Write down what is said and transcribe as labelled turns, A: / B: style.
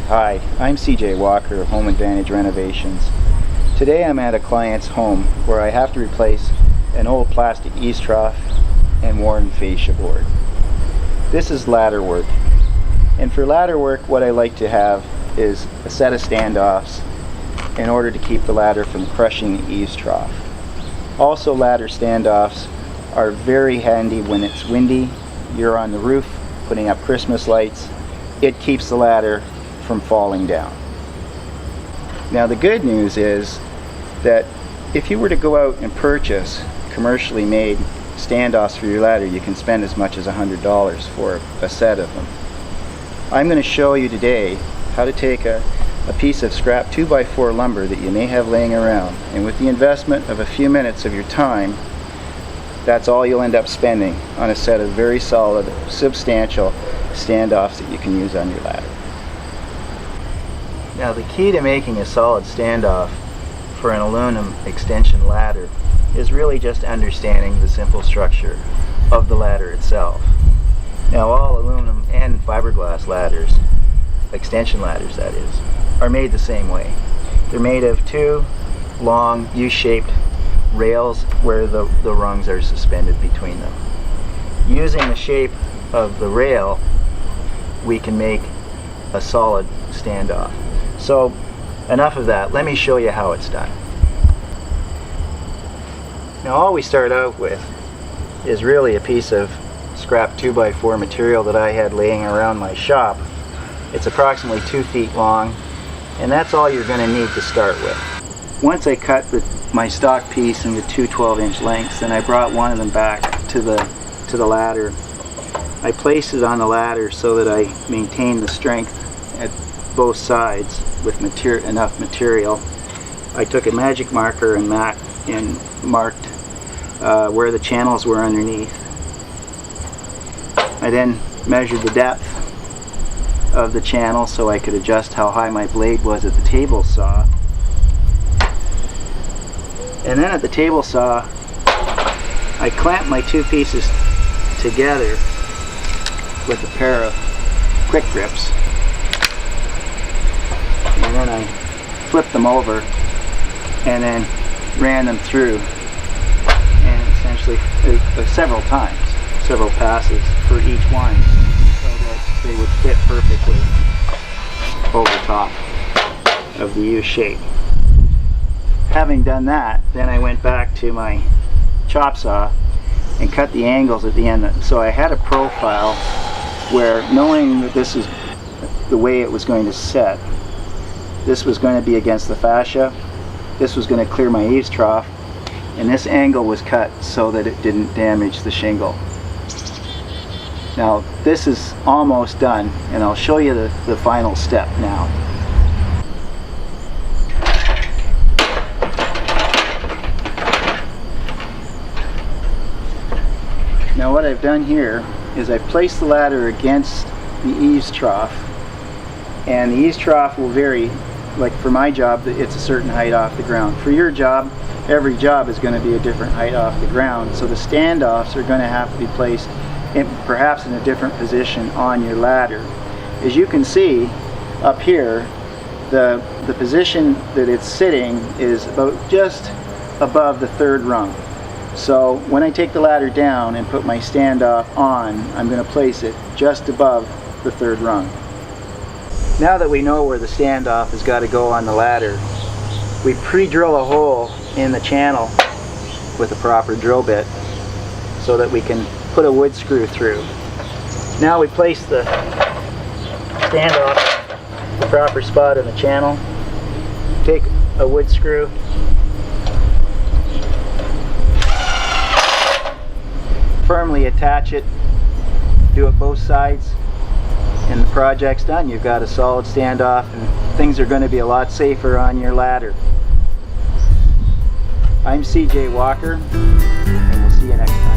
A: Hi, I'm CJ Walker of Home Advantage Renovations. Today I'm at a client's home where I have to replace an old plastic eaves trough and worn fascia board. This is ladder work, and for ladder work what I like to have is a set of standoffs in order to keep the ladder from crushing the eaves trough. Also, ladder standoffs are very handy when it's windy, you're on the roof putting up Christmas lights. It keeps the ladder from falling down. Now the good news is that if you were to go out and purchase commercially made standoffs for your ladder, you can spend as much as $100 for a set of them. I'm going to show you today how to take a piece of scrap 2x4 lumber that you may have laying around, and with the investment of a few minutes of your time, that's all you'll end up spending on a set of very solid, substantial standoffs that you can use on your ladder. Now the key to making a solid standoff for an aluminum extension ladder is really just understanding the simple structure of the ladder itself. Now all aluminum and fiberglass ladders, extension ladders that is, are made the same way. They're made of two long U-shaped rails where the rungs are suspended between them. Using the shape of the rail, we can make a solid standoff. So enough of that, let me show you how it's done. Now all we start out with is really a piece of scrap 2x4 material that I had laying around my shop. It's approximately 2 feet long, and that's all you're going to need to start with. Once I cut my stock piece into two 12-inch lengths, and I brought one of them back to the ladder. I placed it on the ladder so that I maintain the strength at both sides with enough material. I took a magic marker and marked where the channels were underneath. I then measured the depth of the channel so I could adjust how high my blade was at the table saw. And then at the table saw, I clamped my two pieces together with a pair of quick grips. And then I flipped them over and then ran them through, and essentially several times, several passes for each one, so that they would fit perfectly over top of the U shape. Having done that, then I went back to my chop saw and cut the angles at the end. So I had a profile where, knowing that this is the way it was going to set, this was going to be against the fascia, this was going to clear my eaves trough, and this angle was cut so that it didn't damage the shingle. Now this is almost done, and I'll show you the final step now. Now what I've done here is I've placed the ladder against the eaves trough, and the eaves trough will vary. Like for my job, it's a certain height off the ground. For your job, every job is going to be a different height off the ground, so the standoffs are going to have to be placed perhaps in a different position on your ladder. As you can see up here, the position that it's sitting is about just above the third rung. So when I take the ladder down and put my standoff on, I'm going to place it just above the third rung. Now that we know where the standoff has got to go on the ladder, we pre-drill a hole in the channel with a proper drill bit so that we can put a wood screw through. Now we place the standoff in the proper spot in the channel, take a wood screw, firmly attach it, do it both sides, and the project's done. You've got a solid standoff, and things are going to be a lot safer on your ladder. I'm CJ Walker, and we'll see you next time.